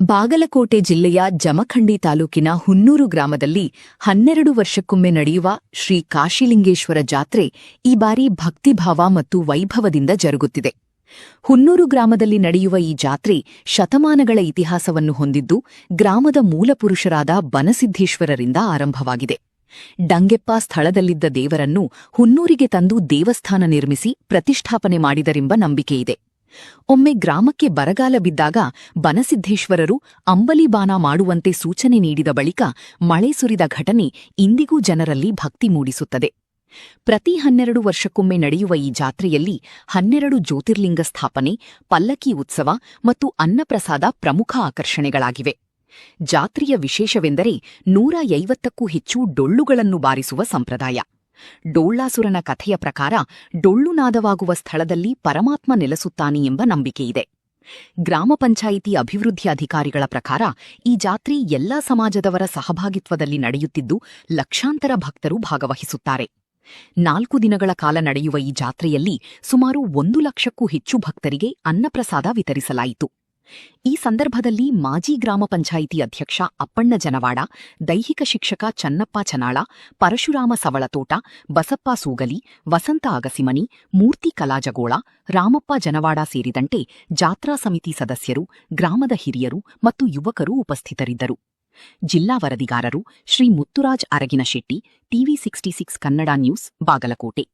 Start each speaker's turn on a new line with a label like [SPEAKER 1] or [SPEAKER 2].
[SPEAKER 1] ಬಾಗಲಕೋಟೆ ಜಿಲ್ಲೆಯ ಜಮಖಂಡಿ ತಾಲೂಕಿನ ಹುನ್ನೂರು ಗ್ರಾಮದಲ್ಲಿ 12 ವರ್ಷಕ್ಕೊಮ್ಮೆ ನಡೆಯುವ ಶ್ರೀ ಕಾಶಿಲಿಂಗೇಶ್ವರ ಜಾತ್ರೆ ಈ ಬಾರಿ ಭಕ್ತಿಭಾವ ಮತ್ತು ವೈಭವದಿಂದ ಜರುಗುತ್ತಿದೆ. ಹುನ್ನೂರು ಗ್ರಾಮದಲ್ಲಿ ನಡೆಯುವ ಈ ಜಾತ್ರೆ ಶತಮಾನಗಳ ಇತಿಹಾಸವನ್ನು ಹೊಂದಿದ್ದು, ಗ್ರಾಮದ ಮೂಲಪುರುಷರಾದ ಬನಸಿದ್ದೇಶ್ವರರಿಂದ ಆರಂಭವಾಗಿದೆ. ಡಂಗೆಪ್ಪ ಸ್ಥಳದಲ್ಲಿದ್ದ ದೇವರನ್ನು ಹುನ್ನೂರಿಗೆ ತಂದು ದೇವಸ್ಥಾನ ನಿರ್ಮಿಸಿ ಪ್ರತಿಷ್ಠಾಪನೆ ಮಾಡಿದರೆಂಬ ನಂಬಿಕೆಯಿದೆ. ಒಮ್ಮೆ ಗ್ರಾಮಕ್ಕೆ ಬರಗಾಲ ಬಿದ್ದಾಗ ಬನಸಿದ್ದೇಶ್ವರರು ಅಂಬಲಿಬಾನ ಮಾಡುವಂತೆ ಸೂಚನೆ ನೀಡಿದ ಬಳಿಕ ಮಳೆ ಸುರಿದ ಘಟನೆ ಇಂದಿಗೂ ಜನರಲ್ಲಿ ಭಕ್ತಿ ಮೂಡಿಸುತ್ತದೆ. ಪ್ರತಿ 12 ವರ್ಷಕ್ಕೊಮ್ಮೆ ನಡೆಯುವ ಈ ಜಾತ್ರೆಯಲ್ಲಿ 12 ಜ್ಯೋತಿರ್ಲಿಂಗ ಸ್ಥಾಪನೆ, ಪಲ್ಲಕ್ಕಿ ಉತ್ಸವ ಮತ್ತು ಅನ್ನಪ್ರಸಾದ ಪ್ರಮುಖ ಆಕರ್ಷಣೆಗಳಾಗಿವೆ. ಜಾತ್ರೆಯ ವಿಶೇಷವೆಂದರೆ 150ಕ್ಕೂ ಹೆಚ್ಚು ಡೊಳ್ಳುಗಳನ್ನು ಬಾರಿಸುವ ಸಂಪ್ರದಾಯ. ಡೊಳ್ಳಾಸುರನ ಕಥೆಯ ಪ್ರಕಾರ ಡೊಳ್ಳುನಾದವಾಗುವ ಸ್ಥಳದಲ್ಲಿ ಪರಮಾತ್ಮ ನೆಲೆಸುತ್ತಾನೆ ಎಂಬ ನಂಬಿಕೆಯಿದೆ. ಗ್ರಾಮ ಪಂಚಾಯಿತಿ ಅಭಿವೃದ್ಧಿ ಅಧಿಕಾರಿಗಳ ಪ್ರಕಾರ ಈ ಜಾತ್ರೆ ಎಲ್ಲಾ ಸಮಾಜದವರ ಸಹಭಾಗಿತ್ವದಲ್ಲಿ ನಡೆಯುತ್ತಿದ್ದು, ಲಕ್ಷಾಂತರ ಭಕ್ತರು ಭಾಗವಹಿಸುತ್ತಾರೆ. 4 ದಿನಗಳ ಕಾಲ ನಡೆಯುವ ಈ ಜಾತ್ರೆಯಲ್ಲಿ ಸುಮಾರು 1 ಲಕ್ಷಕ್ಕೂ ಹೆಚ್ಚು ಭಕ್ತರಿಗೆ ಅನ್ನಪ್ರಸಾದ ವಿತರಿಸಲಾಯಿತು. ಈ ಸಂದರ್ಭದಲ್ಲಿ ಮಾಜಿ ಗ್ರಾಮ ಪಂಚಾಯಿತಿ ಅಧ್ಯಕ್ಷ ಅಪ್ಪಣ್ಣ ಜನವಾಡ, ದೈಹಿಕ ಶಿಕ್ಷಕ ಚನ್ನಪ್ಪ ಚನಾಳ, ಪರಶುರಾಮ ಸವಳತೋಟ, ಬಸಪ್ಪ ಸೂಗಲಿ, ವಸಂತ ಅಗಸಿಮನಿ, ಮೂರ್ತಿ ಕಲಾಜಗೋಳ, ರಾಮಪ್ಪ ಜನವಾಡ ಸೇರಿದಂತೆ ಜಾತ್ರಾ ಸಮಿತಿ ಸದಸ್ಯರು, ಗ್ರಾಮದ ಹಿರಿಯರು ಮತ್ತು ಯುವಕರು ಉಪಸ್ಥಿತರಿದ್ದರು. ಜಿಲ್ಲಾ ವರದಿಗಾರರು ಶ್ರೀ ಮುತ್ತುರಾಜ್ ಅರಗಿನಶೆಟ್ಟಿ, ಟಿವಿ 66 ಕನ್ನಡ ನ್ಯೂಸ್, ಬಾಗಲಕೋಟೆ.